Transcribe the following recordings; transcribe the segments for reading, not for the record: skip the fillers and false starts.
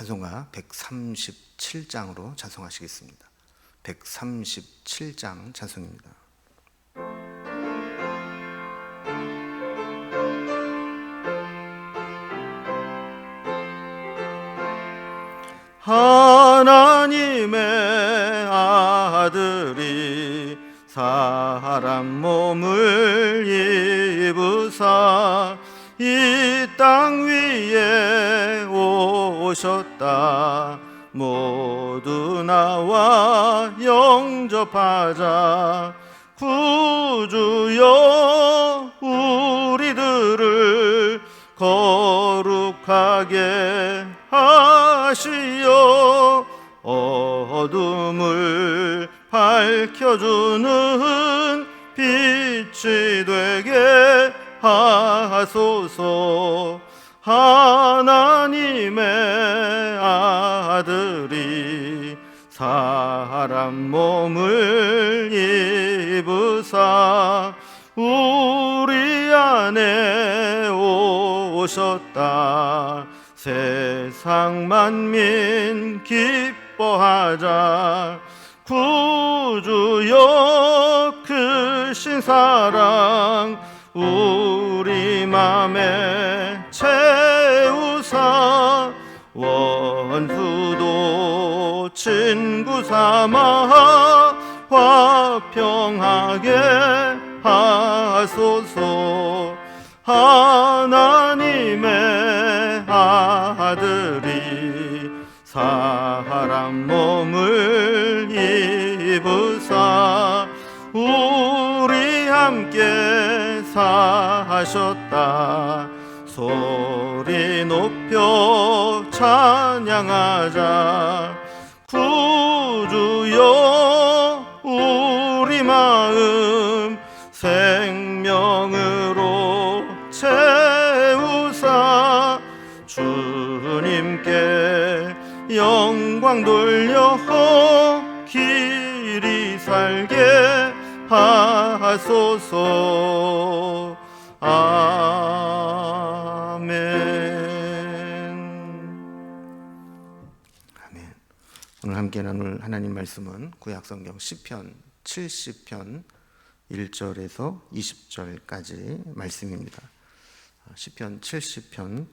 찬송가 137장으로 찬송하시겠습니다. 137장 찬송입니다. 하나님의 아들이 사람 몸을 입으사 이 땅 위에 오셨다. 모두 나와 영접하자. 구주여 우리들을 거룩하게 하시어 어둠을 밝혀주는 빛이 되게 하소서. 하나님의 아들이 사람 몸을 입으사 우리 안에 오셨다. 세상 만민 기뻐하자. 구주여 크신 사랑 우리 맘에 채우사 원수도 친구 삼아 화평하게 하소서. 하나님의 아들이 사람 몸을 입으사 우리 함께 사셨다. 소리 높여 찬양하자. 구주여 우리 마음 생명으로 채우사 주님께 영광 돌려 길이 살게 하소서. 아멘. 아멘. 오늘 함께 나눌 하나님 말씀은 구약성경 시편 70편 1절에서 20절까지 말씀입니다. 시편 72편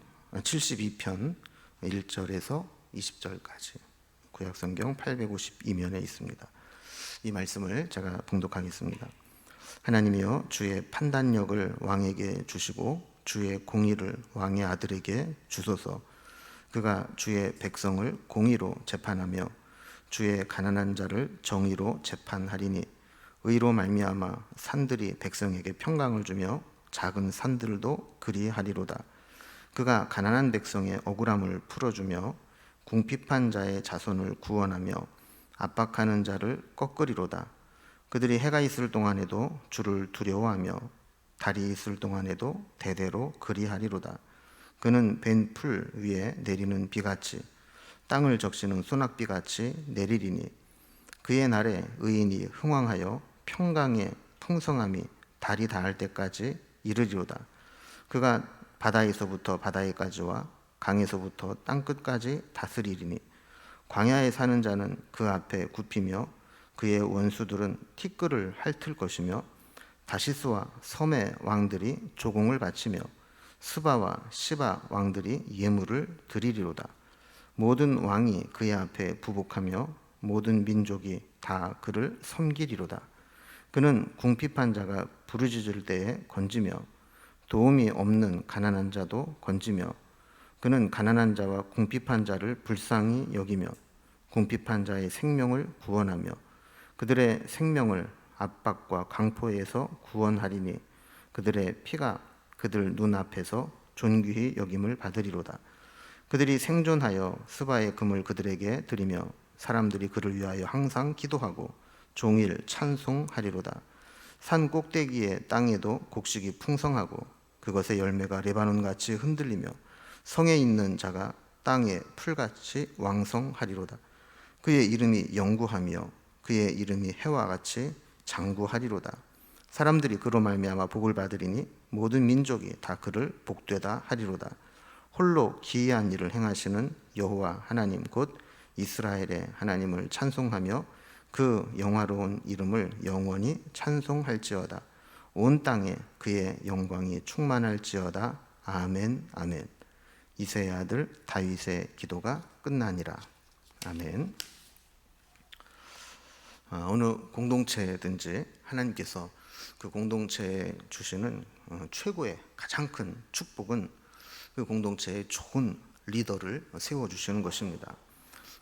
1절에서 20절까지 구약성경 852면에 있습니다. 이 말씀을 제가 봉독하겠습니다. 하나님이여 주의 판단력을 왕에게 주시고 주의 공의를 왕의 아들에게 주소서. 그가 주의 백성을 공의로 재판하며 주의 가난한 자를 정의로 재판하리니 의로 말미암아 산들이 백성에게 평강을 주며 작은 산들도 그리하리로다. 그가 가난한 백성의 억울함을 풀어주며 궁핍한 자의 자손을 구원하며 압박하는 자를 꺾으리로다. 그들이 해가 있을 동안에도 주를 두려워하며 달이 있을 동안에도 대대로 그리하리로다. 그는 벤 풀 위에 내리는 비같이 땅을 적시는 소낙비같이 내리리니 그의 날에 의인이 흥왕하여 평강의 풍성함이 달이 닿을 때까지 이르리로다. 그가 바다에서부터 바다에까지와 강에서부터 땅끝까지 다스리리니 광야에 사는 자는 그 앞에 굽히며 그의 원수들은 티끌을 핥을 것이며 다시스와 섬의 왕들이 조공을 바치며 스바와 시바 왕들이 예물을 드리리로다. 모든 왕이 그의 앞에 부복하며 모든 민족이 다 그를 섬기리로다. 그는 궁핍한 자가 부르짖을 때에 건지며 도움이 없는 가난한 자도 건지며 그는 가난한 자와 궁핍한 자를 불쌍히 여기며 궁핍한 자의 생명을 구원하며 그들의 생명을 압박과 강포에서 구원하리니 그들의 피가 그들 눈앞에서 존귀히 여김을 받으리로다. 그들이 생존하여 스바의 금을 그들에게 드리며 사람들이 그를 위하여 항상 기도하고 종일 찬송하리로다. 산 꼭대기의 땅에도 곡식이 풍성하고 그것의 열매가 레바논같이 흔들리며 성에 있는 자가 땅에 풀같이 왕성하리로다. 그의 이름이 영구하며 그의 이름이 해와 같이 장구하리로다. 사람들이 그로 말미암아 복을 받으리니 모든 민족이 다 그를 복되다 하리로다. 홀로 기이한 일을 행하시는 여호와 하나님 곧 이스라엘의 하나님을 찬송하며 그 영화로운 이름을 영원히 찬송할지어다. 온 땅에 그의 영광이 충만할지어다. 아멘 아멘. 이새의 아들 다윗의 기도가 끝나니라. 아멘. 어느 공동체든지 하나님께서 그 공동체에 주시는 최고의 가장 큰 축복은 그 공동체에 좋은 리더를 세워주시는 것입니다.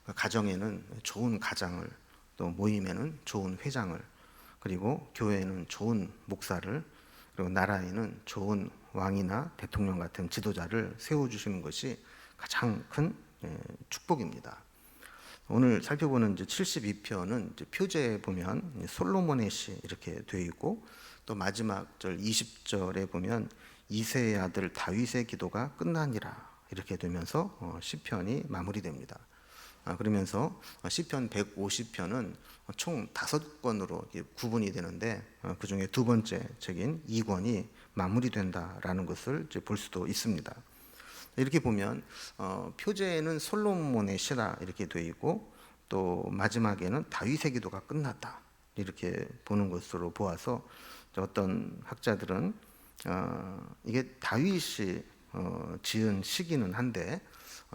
가정에는 좋은 가장을, 또 모임에는 좋은 회장을, 그리고 교회에는 좋은 목사를, 그리고 나라에는 좋은 왕이나 대통령 같은 지도자를 세워주시는 것이 가장 큰 축복입니다. 오늘 살펴보는 72편은 표제에 보면 솔로몬의 시 이렇게 되어 있고, 또 마지막 절 20절에 보면 이새의 아들 다윗의 기도가 끝나니라 이렇게 되면서 시편이 마무리됩니다. 그러면서 시편 150편은 총 5권으로 구분이 되는데 그 중에 두 번째 책인 2권이 마무리된다라는 것을 볼 수도 있습니다. 이렇게 보면 표제에는 솔로몬의 시라 이렇게 되어 있고, 또 마지막에는 다윗의 기도가 끝났다 이렇게 보는 것으로 보아서 어떤 학자들은 이게 다윗이 지은 시기는 한데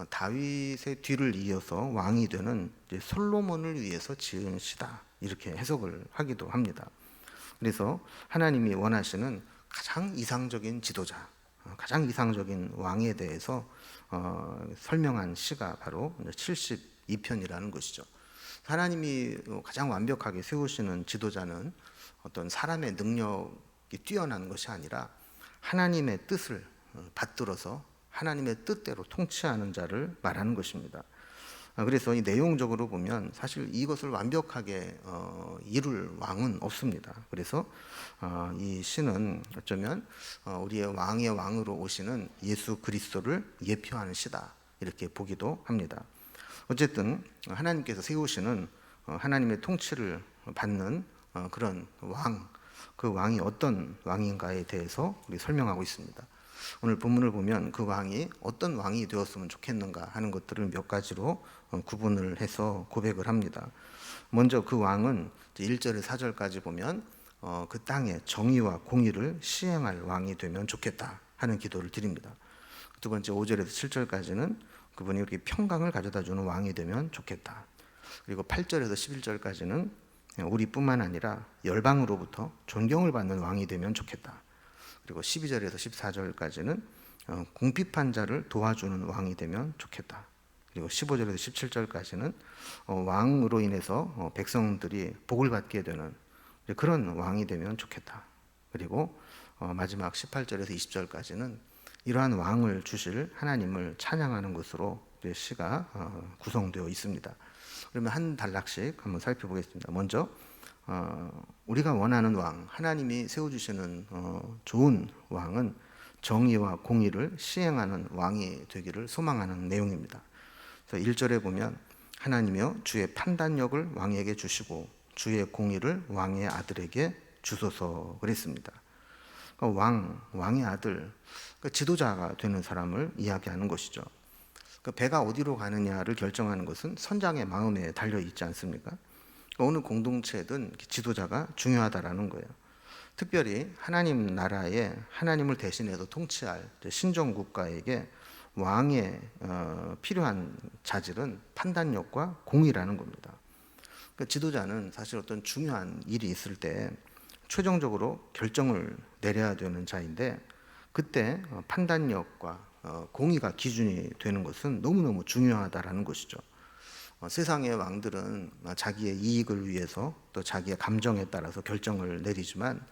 다윗의 뒤를 이어서 왕이 되는 솔로몬을 위해서 지은 시다 이렇게 해석을 하기도 합니다. 그래서 하나님이 원하시는 가장 이상적인 지도자, 가장 이상적인 왕에 대해서 설명한 시가 바로 72편이라는 것이죠. 하나님이 가장 완벽하게 세우시는 지도자는 어떤 사람의 능력이 뛰어난 것이 아니라 하나님의 뜻을 받들어서 하나님의 뜻대로 통치하는 자를 말하는 것입니다. 그래서 이 내용적으로 보면 사실 이것을 완벽하게 이룰 왕은 없습니다. 그래서 이 시는 어쩌면 우리의 왕의 왕으로 오시는 예수 그리스도를 예표하는 시다 이렇게 보기도 합니다. 어쨌든 하나님께서 세우시는 하나님의 통치를 받는 그런 왕, 그 왕이 어떤 왕인가에 대해서 우리 설명하고 있습니다. 오늘 본문을 보면 그 왕이 어떤 왕이 되었으면 좋겠는가 하는 것들을 몇 가지로 구분을 해서 고백을 합니다. 먼저 그 왕은 1절에서 4절까지 보면 그 땅에 정의와 공의를 시행할 왕이 되면 좋겠다 하는 기도를 드립니다. 두 번째 5절에서 7절까지는 그분이 이렇게 평강을 가져다주는 왕이 되면 좋겠다. 그리고 8절에서 11절까지는 우리뿐만 아니라 열방으로부터 존경을 받는 왕이 되면 좋겠다. 그리고 12절에서 14절까지는 궁핍한 자를 도와주는 왕이 되면 좋겠다. 그리고 15절에서 17절까지는 왕으로 인해서 백성들이 복을 받게 되는 그런 왕이 되면 좋겠다. 그리고 마지막 18절에서 20절까지는 이러한 왕을 주실 하나님을 찬양하는 것으로 시가 구성되어 있습니다. 그러면 한 단락씩 한번 살펴보겠습니다. 먼저 우리가 원하는 왕, 하나님이 세워주시는 좋은 왕은 정의와 공의를 시행하는 왕이 되기를 소망하는 내용입니다. 그래서 1절에 보면 하나님이여 주의 판단력을 왕에게 주시고 주의 공의를 왕의 아들에게 주소서 그랬습니다. 그러니까 왕의 아들, 그러니까 지도자가 되는 사람을 이야기하는 것이죠. 그러니까 배가 어디로 가느냐를 결정하는 것은 선장의 마음에 달려 있지 않습니까? 어느 공동체든 지도자가 중요하다라는 거예요. 특별히 하나님 나라에 하나님을 대신해서 통치할 신정 국가에게 왕의 필요한 자질은 판단력과 공의라는 겁니다. 그러니까 지도자는 사실 어떤 중요한 일이 있을 때 최종적으로 결정을 내려야 되는 자인데, 그때 판단력과 공의가 기준이 되는 것은 너무너무 중요하다라는 것이죠. 세상의 왕들은 자기의 이익을 위해서 또 자기의 감정에 따라서 결정을 내리지만,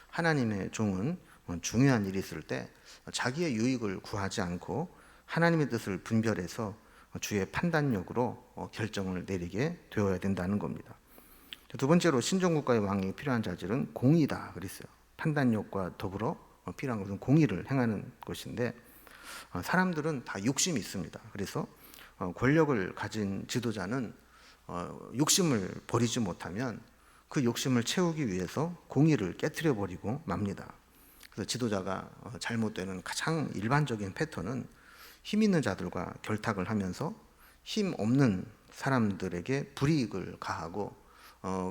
하나님의 종은 중요한 일이 있을 때 자기의 유익을 구하지 않고 하나님의 뜻을 분별해서 주의 판단력으로 결정을 내리게 되어야 된다는 겁니다. 두 번째로 신정국가의 왕이 필요한 자질은 공의다 그랬어요. 판단력과 더불어 필요한 것은 공의를 행하는 것인데, 사람들은 다 욕심이 있습니다. 그래서 권력을 가진 지도자는 욕심을 버리지 못하면 그 욕심을 채우기 위해서 공의를 깨트려 버리고 맙니다. 그래서 지도자가 잘못되는 가장 일반적인 패턴은 힘 있는 자들과 결탁을 하면서 힘 없는 사람들에게 불이익을 가하고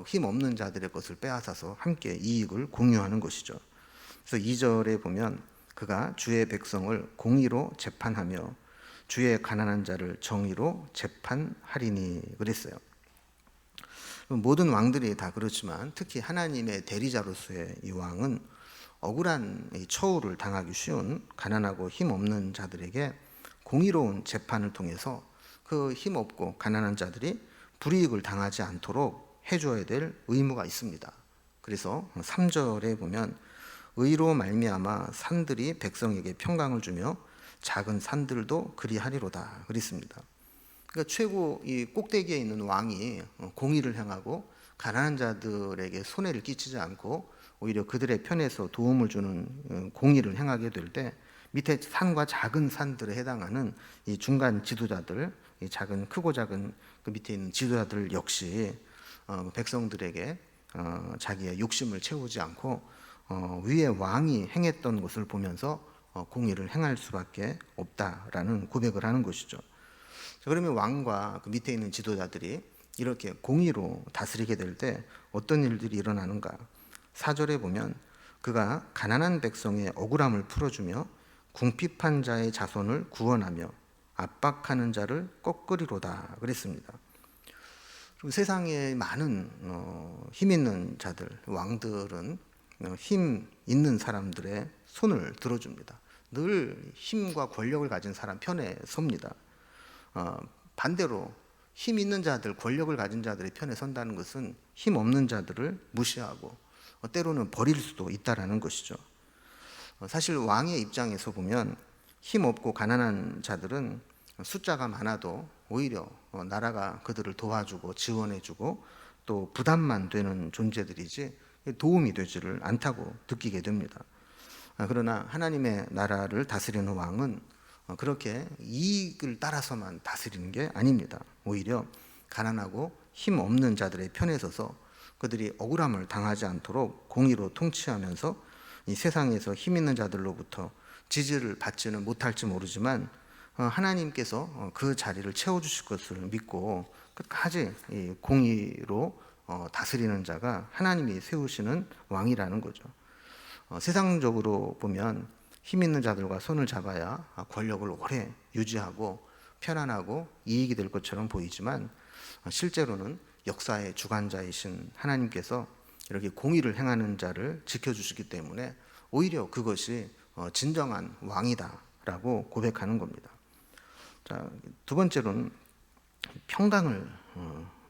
힘 없는 자들의 것을 빼앗아서 함께 이익을 공유하는 것이죠. 그래서 2절에 보면 그가 주의 백성을 공의로 재판하며 주의 가난한 자를 정의로 재판하리니 그랬어요. 모든 왕들이 다 그렇지만 특히 하나님의 대리자로서의 이 왕은 억울한 처우를 당하기 쉬운 가난하고 힘없는 자들에게 공의로운 재판을 통해서 그 힘없고 가난한 자들이 불이익을 당하지 않도록 해줘야 될 의무가 있습니다. 그래서 3절에 보면 의로 말미암아 산들이 백성에게 평강을 주며 작은 산들도 그리하리로다 그랬습니다. 그러니까 최고 이 꼭대기에 있는 왕이 공의를 행하고 가난한 자들에게 손해를 끼치지 않고 오히려 그들의 편에서 도움을 주는 공의를 행하게 될 때 밑에 산과 작은 산들에 해당하는 이 중간 지도자들, 이 작은 크고 작은 그 밑에 있는 지도자들 역시 백성들에게 자기의 욕심을 채우지 않고 위에 왕이 행했던 것을 보면서 공의를 행할 수밖에 없다라는 고백을 하는 것이죠. 그러면 왕과 그 밑에 있는 지도자들이 이렇게 공의로 다스리게 될 때 어떤 일들이 일어나는가? 4절에 보면 그가 가난한 백성의 억울함을 풀어주며 궁핍한 자의 자손을 구원하며 압박하는 자를 꺾으리로다 그랬습니다. 그리고 세상에 많은 힘 있는 자들, 왕들은 힘 있는 사람들의 손을 들어줍니다. 늘 힘과 권력을 가진 사람 편에 섭니다. 반대로 힘 있는 자들, 권력을 가진 자들의 편에 선다는 것은 힘 없는 자들을 무시하고 때로는 버릴 수도 있다라는 것이죠. 사실 왕의 입장에서 보면 힘 없고 가난한 자들은 숫자가 많아도 오히려 나라가 그들을 도와주고 지원해주고 또 부담만 되는 존재들이지 도움이 되지를 않다고 느끼게 됩니다. 그러나 하나님의 나라를 다스리는 왕은 그렇게 이익을 따라서만 다스리는 게 아닙니다. 오히려 가난하고 힘 없는 자들의 편에 서서 그들이 억울함을 당하지 않도록 공의로 통치하면서 이 세상에서 힘 있는 자들로부터 지지를 받지는 못할지 모르지만 하나님께서 그 자리를 채워주실 것을 믿고 끝까지 공의로 다스리는 자가 하나님이 세우시는 왕이라는 거죠. 세상적으로 보면 힘 있는 자들과 손을 잡아야 권력을 오래 유지하고 편안하고 이익이 될 것처럼 보이지만 실제로는 역사의 주관자이신 하나님께서 이렇게 공의를 행하는 자를 지켜주시기 때문에 오히려 그것이 진정한 왕이다라고 고백하는 겁니다. 자, 두 번째로는 평강을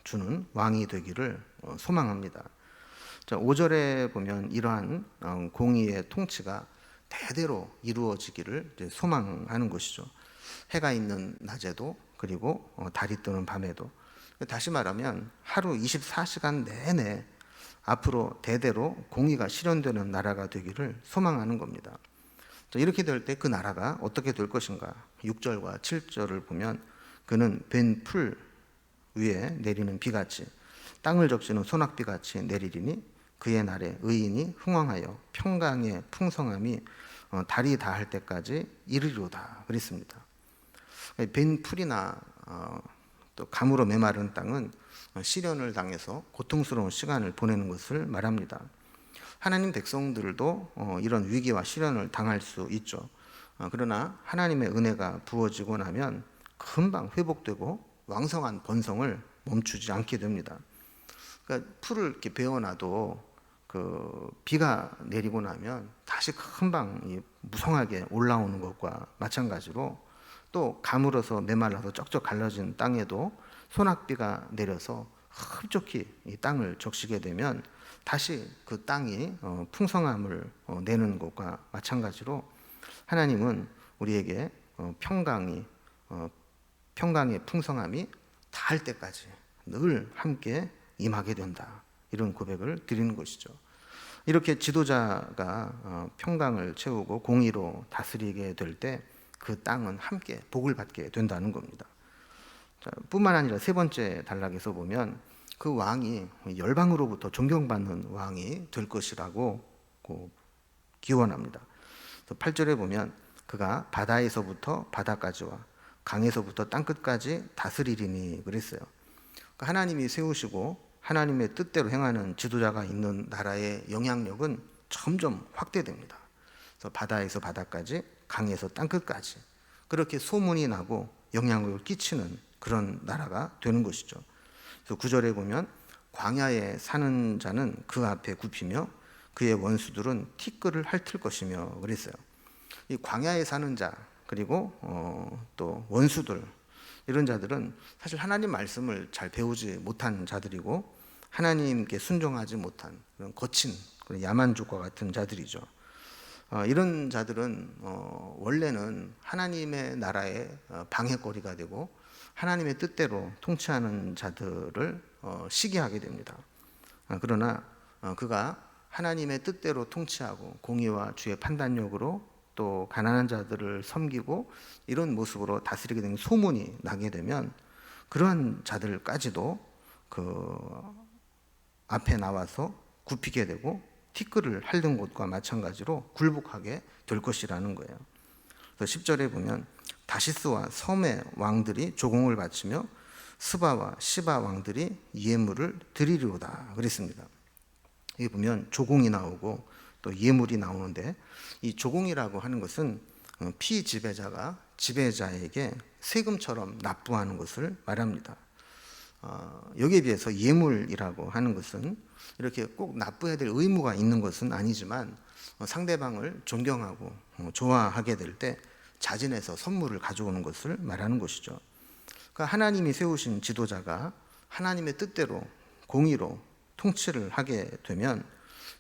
주는 왕이 되기를 소망합니다. 자, 5절에 보면 이러한 공의의 통치가 대대로 이루어지기를 소망하는 것이죠. 해가 있는 낮에도 그리고 달이 뜨는 밤에도, 다시 말하면 하루 24시간 내내 앞으로 대대로 공의가 실현되는 나라가 되기를 소망하는 겁니다. 자, 이렇게 될 때 그 나라가 어떻게 될 것인가? 6절과 7절을 보면 그는 벤 풀 위에 내리는 비같이 땅을 적시는 소낙비같이 내리리니 그의 날에 의인이 흥왕하여 평강의 풍성함이 달이 다할 때까지 이르리로다 그랬습니다. 벤 풀이나 또 가무로 메마른 땅은 시련을 당해서 고통스러운 시간을 보내는 것을 말합니다. 하나님 백성들도 이런 위기와 시련을 당할 수 있죠. 그러나 하나님의 은혜가 부어지고 나면 금방 회복되고 왕성한 번성을 멈추지 않게 됩니다. 그러니까 풀을 이렇게 베어놔도 그 비가 내리고 나면 다시 금방 무성하게 올라오는 것과 마찬가지로 또 가물어서 메말라서 쩍쩍 갈라진 땅에도 소낙비가 내려서 흡족히 이 땅을 적시게 되면 다시 그 땅이 풍성함을 내는 것과 마찬가지로 하나님은 우리에게 평강의 풍성함이 닿을 때까지 늘 함께 임하게 된다, 이런 고백을 드리는 것이죠. 이렇게 지도자가 평강을 채우고 공의로 다스리게 될 때 그 땅은 함께 복을 받게 된다는 겁니다. 자, 뿐만 아니라 세 번째 단락에서 보면 그 왕이 열방으로부터 존경받는 왕이 될 것이라고 기원합니다. 8절에 보면 그가 바다에서부터 바다까지와 강에서부터 땅끝까지 다스리리니 그랬어요. 그러니까 하나님이 세우시고 하나님의 뜻대로 행하는 지도자가 있는 나라의 영향력은 점점 확대됩니다. 그래서 바다에서 바다까지, 강에서 땅끝까지 그렇게 소문이 나고 영향력을 끼치는 그런 나라가 되는 것이죠. 그래서 9절에 보면 광야에 사는 자는 그 앞에 굽히며 그의 원수들은 티끌을 핥을 것이며 그랬어요. 이 광야에 사는 자 그리고 또 원수들 이런 자들은 사실 하나님 말씀을 잘 배우지 못한 자들이고 하나님께 순종하지 못한 그런 거친 그런 야만족과 같은 자들이죠. 이런 자들은 원래는 하나님의 나라의 방해거리가 되고 하나님의 뜻대로 통치하는 자들을 시기하게 됩니다. 그러나 그가 하나님의 뜻대로 통치하고 공의와 주의 판단력으로 또 가난한 자들을 섬기고 이런 모습으로 다스리게 되는 소문이 나게 되면 그러한 자들까지도 그 앞에 나와서 굽히게 되고 티끌을 핥는 것과 마찬가지로 굴복하게 될 것이라는 거예요. 그래서 10절에 보면 다시스와 섬의 왕들이 조공을 바치며 스바와 시바 왕들이 예물을 드리리로다 그랬습니다. 여기 보면 조공이 나오고 또 예물이 나오는데 이 조공이라고 하는 것은 피지배자가 지배자에게 세금처럼 납부하는 것을 말합니다. 여기에 비해서 예물이라고 하는 것은 이렇게 꼭 납부해야 될 의무가 있는 것은 아니지만 상대방을 존경하고 좋아하게 될 때 자진해서 선물을 가져오는 것을 말하는 것이죠. 그러니까 하나님이 세우신 지도자가 하나님의 뜻대로 공의로 통치를 하게 되면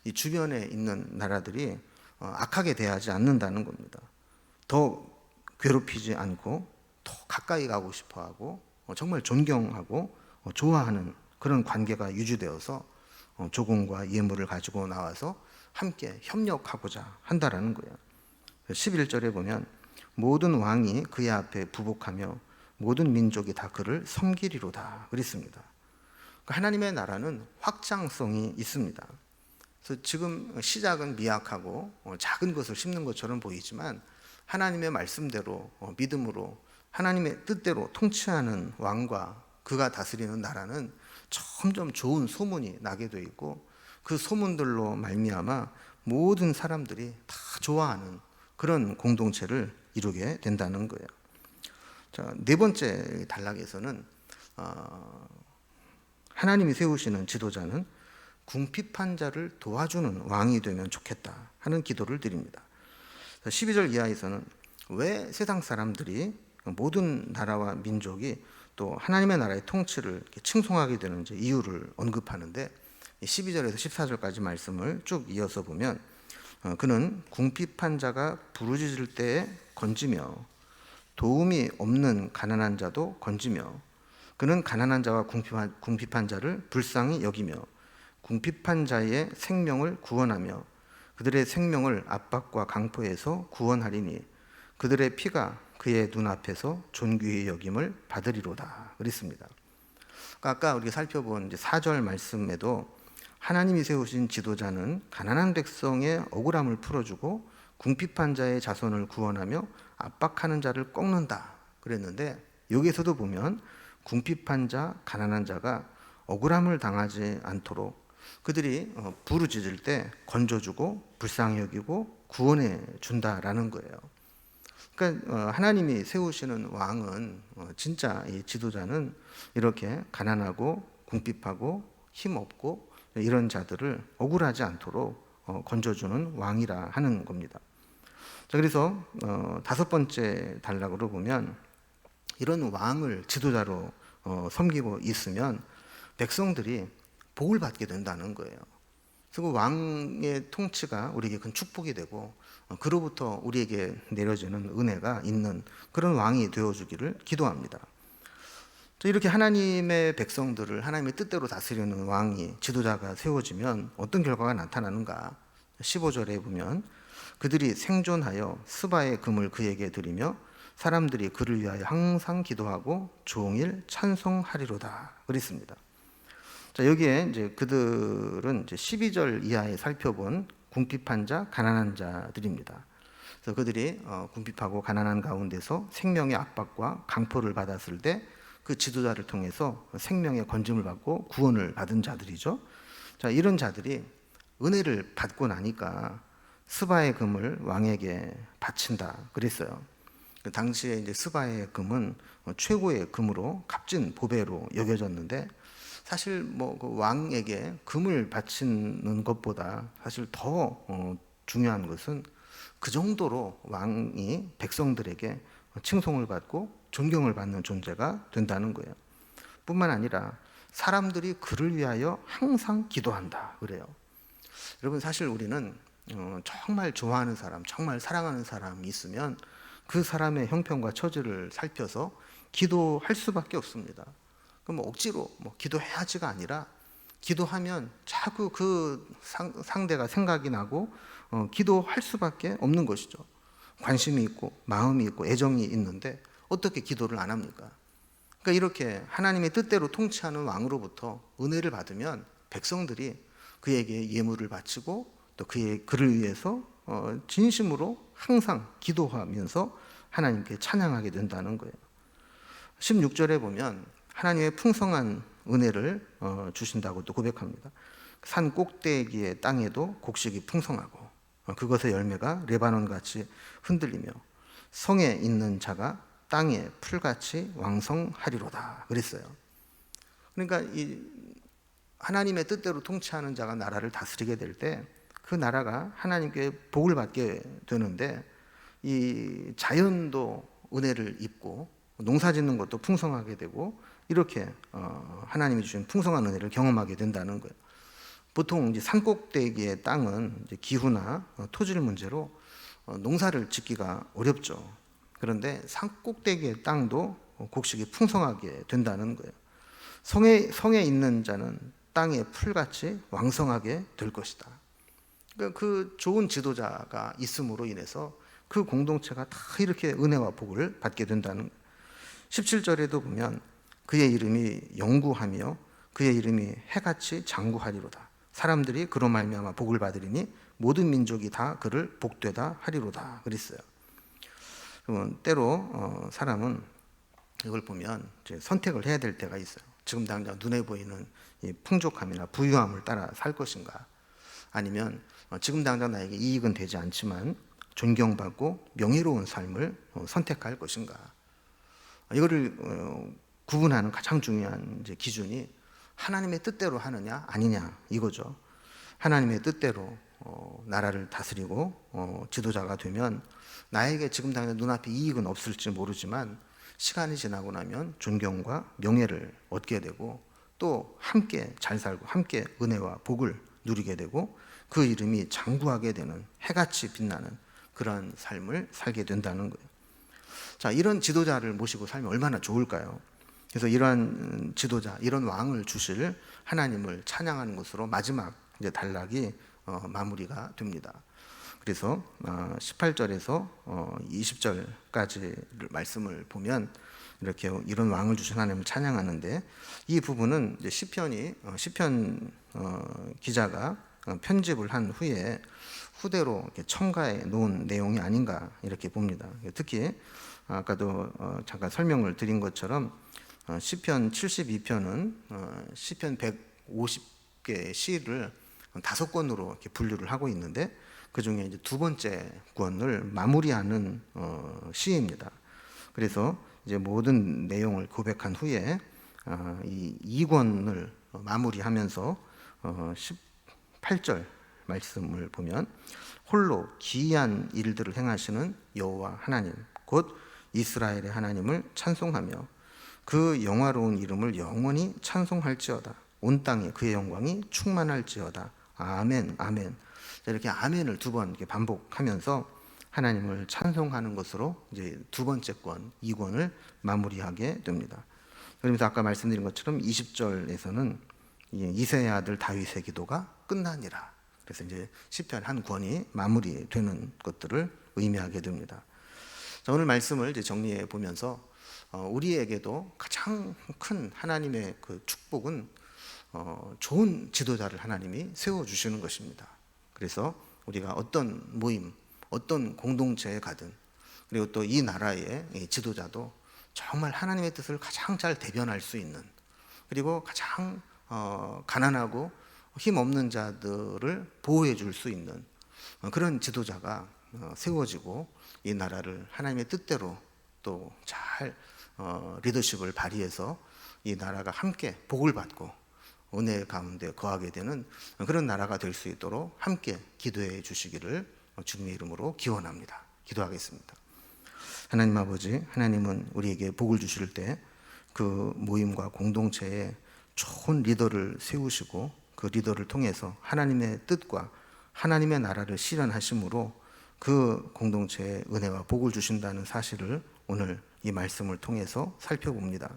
이 주변에 있는 나라들이 악하게 대하지 않는다는 겁니다. 더 괴롭히지 않고 더 가까이 가고 싶어하고 정말 존경하고 좋아하는 그런 관계가 유지되어서 조공과 예물을 가지고 나와서 함께 협력하고자 한다라는 거예요. 11절에 보면 모든 왕이 그의 앞에 부복하며 모든 민족이 다 그를 섬기리로다 그랬습니다. 그러니까 하나님의 나라는 확장성이 있습니다. 그래서 지금 시작은 미약하고 작은 것을 심는 것처럼 보이지만 하나님의 말씀대로 믿음으로 하나님의 뜻대로 통치하는 왕과 그가 다스리는 나라는 점점 좋은 소문이 나게 돼 있고 그 소문들로 말미암아 모든 사람들이 다 좋아하는 그런 공동체를 이루게 된다는 거예요. 자, 네 번째 단락에서는 하나님이 세우시는 지도자는 궁핍한 자를 도와주는 왕이 되면 좋겠다 하는 기도를 드립니다. 12절 이하에서는 왜 세상 사람들이 모든 나라와 민족이 또 하나님의 나라의 통치를 칭송하게 되는지 이유를 언급하는데 12절에서 14절까지 말씀을 쭉 이어서 보면 그는 궁핍한 자가 부르짖을 때에 건지며 도움이 없는 가난한 자도 건지며 그는 가난한 자와 궁핍한 자를 불쌍히 여기며 궁핍한 자의 생명을 구원하며 그들의 생명을 압박과 강포에서 구원하리니 그들의 피가 그의 눈앞에서 존귀히 여김을 받으리로다 그랬습니다. 그러니까 아까 우리가 살펴본 4절 말씀에도 하나님이 세우신 지도자는 가난한 백성의 억울함을 풀어주고 궁핍한 자의 자손을 구원하며 압박하는 자를 꺾는다 그랬는데 여기에서도 보면 궁핍한 자, 가난한 자가 억울함을 당하지 않도록 그들이 부르짖을 때 건져주고 불쌍히 여기고 구원해 준다라는 거예요. 그러니까 하나님이 세우시는 왕은 진짜 이 지도자는 이렇게 가난하고 궁핍하고 힘없고 이런 자들을 억울하지 않도록 건져주는 왕이라 하는 겁니다. 자, 그래서 다섯 번째 단락으로 보면 이런 왕을 지도자로 섬기고 있으면 백성들이 복을 받게 된다는 거예요. 그리고 왕의 통치가 우리에게 큰 축복이 되고 그로부터 우리에게 내려지는 은혜가 있는 그런 왕이 되어주기를 기도합니다. 이렇게 하나님의 백성들을 하나님의 뜻대로 다스리는 왕이 지도자가 세워지면 어떤 결과가 나타나는가? 15절에 보면 그들이 생존하여 스바의 금을 그에게 드리며 사람들이 그를 위하여 항상 기도하고 종일 찬송하리로다 그랬습니다. 자, 여기에 이제 그들은 이제 12절 이하에 살펴본 궁핍한 자, 가난한 자들입니다. 그래서 그들이 궁핍하고 가난한 가운데서 생명의 압박과 강포를 받았을 때 그 지도자를 통해서 생명의 건짐을 받고 구원을 받은 자들이죠. 자, 이런 자들이 은혜를 받고 나니까 스바의 금을 왕에게 바친다 그랬어요. 그 당시에 이제 스바의 금은 최고의 금으로 값진 보배로 여겨졌는데, 사실 뭐 그 왕에게 금을 바치는 것보다 사실 더 중요한 것은 그 정도로 왕이 백성들에게 칭송을 받고 존경을 받는 존재가 된다는 거예요. 뿐만 아니라 사람들이 그를 위하여 항상 기도한다 그래요. 여러분, 사실 우리는 정말 좋아하는 사람, 정말 사랑하는 사람이 있으면 그 사람의 형편과 처지를 살펴서 기도할 수밖에 없습니다. 그럼 억지로 기도해야지가 아니라, 기도하면 자꾸 그 상대가 생각이 나고 기도할 수밖에 없는 것이죠. 관심이 있고 마음이 있고 애정이 있는데 어떻게 기도를 안 합니까? 그러니까 이렇게 하나님의 뜻대로 통치하는 왕으로부터 은혜를 받으면 백성들이 그에게 예물을 바치고 또 그를 위해서 진심으로 항상 기도하면서 하나님께 찬양하게 된다는 거예요. 16절에 보면 하나님의 풍성한 은혜를 주신다고 또 고백합니다. 산 꼭대기의 땅에도 곡식이 풍성하고 그것의 열매가 레바논같이 흔들리며 성에 있는 자가 땅에 풀같이 왕성하리로다 그랬어요. 그러니까 이 하나님의 뜻대로 통치하는 자가 나라를 다스리게 될 때 그 나라가 하나님께 복을 받게 되는데, 이 자연도 은혜를 입고 농사 짓는 것도 풍성하게 되고, 이렇게 하나님이 주신 풍성한 은혜를 경험하게 된다는 거예요. 보통 이제 산꼭대기의 땅은 이제 기후나 토질 문제로 농사를 짓기가 어렵죠. 그런데 산꼭대기의 땅도 곡식이 풍성하게 된다는 거예요. 성에 있는 자는 땅의 풀같이 왕성하게 될 것이다. 그러니까 그 좋은 지도자가 있음으로 인해서 그 공동체가 다 이렇게 은혜와 복을 받게 된다는 거예요. 17절에도 보면 그의 이름이 영구하며 그의 이름이 해같이 장구하리로다. 사람들이 그로 말미암아 복을 받으리니 모든 민족이 다 그를 복되다 하리로다 그랬어요. 그러면 때로 사람은 이걸 보면 이제 선택을 해야 될 때가 있어요. 지금 당장 눈에 보이는 이 풍족함이나 부유함을 따라 살 것인가, 아니면 지금 당장 나에게 이익은 되지 않지만 존경받고 명예로운 삶을 선택할 것인가. 이거를 구분하는 가장 중요한 이제 기준이 하나님의 뜻대로 하느냐 아니냐 이거죠. 하나님의 뜻대로 나라를 다스리고 지도자가 되면 나에게 지금 당장 눈앞에 이익은 없을지 모르지만 시간이 지나고 나면 존경과 명예를 얻게 되고 또 함께 잘 살고 함께 은혜와 복을 누리게 되고 그 이름이 장구하게 되는 해같이 빛나는 그런 삶을 살게 된다는 거예요. 자, 이런 지도자를 모시고 살면 얼마나 좋을까요? 그래서 이러한 지도자, 이런 왕을 주실 하나님을 찬양하는 것으로 마지막 이제 단락이 마무리가 됩니다. 그래서 18절에서 20절까지 말씀을 보면 이렇게 이런 왕을 주신 하나님을 찬양하는데, 이 부분은 이제 시편 기자가 편집을 한 후에 후대로 이렇게 첨가해 놓은 내용이 아닌가 이렇게 봅니다. 특히 아까도 잠깐 설명을 드린 것처럼 시편 72편은 시편 150개의 시를 5권으로 이렇게 분류를 하고 있는데, 그 중에 이제 두 번째 권을 마무리하는 시입니다. 그래서 이제 모든 내용을 고백한 후에 이 2권을 마무리하면서 18절 말씀을 보면 홀로 기이한 일들을 행하시는 여호와 하나님 곧 이스라엘의 하나님을 찬송하며 그 영화로운 이름을 영원히 찬송할지어다. 온 땅에 그의 영광이 충만할지어다. 아멘 아멘. 이렇게 아멘을 두 번 반복하면서 하나님을 찬송하는 것으로 이제 두 번째 권 2권을 마무리하게 됩니다. 그러면서 아까 말씀드린 것처럼 20절에서는 이새의 아들 다윗의 기도가 끝나니라. 그래서 이제 시편 한 권이 마무리되는 것들을 의미하게 됩니다. 자, 오늘 말씀을 이제 정리해 보면서 우리에게도 가장 큰 하나님의 그 축복은 좋은 지도자를 하나님이 세워 주시는 것입니다. 그래서 우리가 어떤 모임, 어떤 공동체에 가든, 그리고 또 이 나라의 이 지도자도 정말 하나님의 뜻을 가장 잘 대변할 수 있는, 그리고 가장 가난하고 힘없는 자들을 보호해 줄 수 있는 그런 지도자가 세워지고, 이 나라를 하나님의 뜻대로 또 잘 리더십을 발휘해서 이 나라가 함께 복을 받고 은혜 가운데 거하게 되는 그런 나라가 될 수 있도록 함께 기도해 주시기를 주님의 이름으로 기원합니다. 기도하겠습니다. 하나님 아버지, 하나님은 우리에게 복을 주실 때 그 모임과 공동체에 좋은 리더를 세우시고, 그 리더를 통해서 하나님의 뜻과 하나님의 나라를 실현하심으로 그 공동체에 은혜와 복을 주신다는 사실을 오늘 이 말씀을 통해서 살펴봅니다.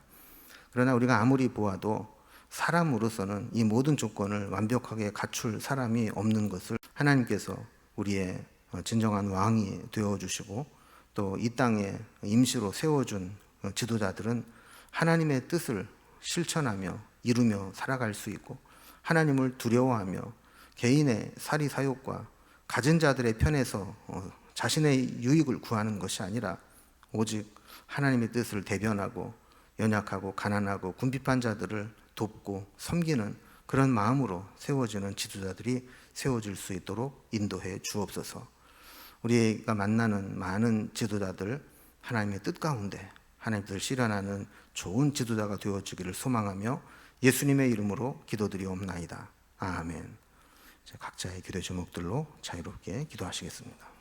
그러나 우리가 아무리 보아도 사람으로서는 이 모든 조건을 완벽하게 갖출 사람이 없는 것을 하나님께서 우리의 진정한 왕이 되어주시고, 또 이 땅에 임시로 세워준 지도자들은 하나님의 뜻을 실천하며 이루며 살아갈 수 있고, 하나님을 두려워하며 개인의 사리사욕과 가진 자들의 편에서 자신의 유익을 구하는 것이 아니라 오직 하나님의 뜻을 대변하고 연약하고 가난하고 궁핍한 자들을 돕고 섬기는 그런 마음으로 세워지는 지도자들이 세워질 수 있도록 인도해 주옵소서. 우리가 만나는 많은 지도자들, 하나님의 뜻 가운데 하나님의 뜻을 실현하는 좋은 지도자가 되어지기를 소망하며 예수님의 이름으로 기도드리옵나이다. 아멘. 각자의 기도 제목들로 자유롭게 기도하시겠습니다.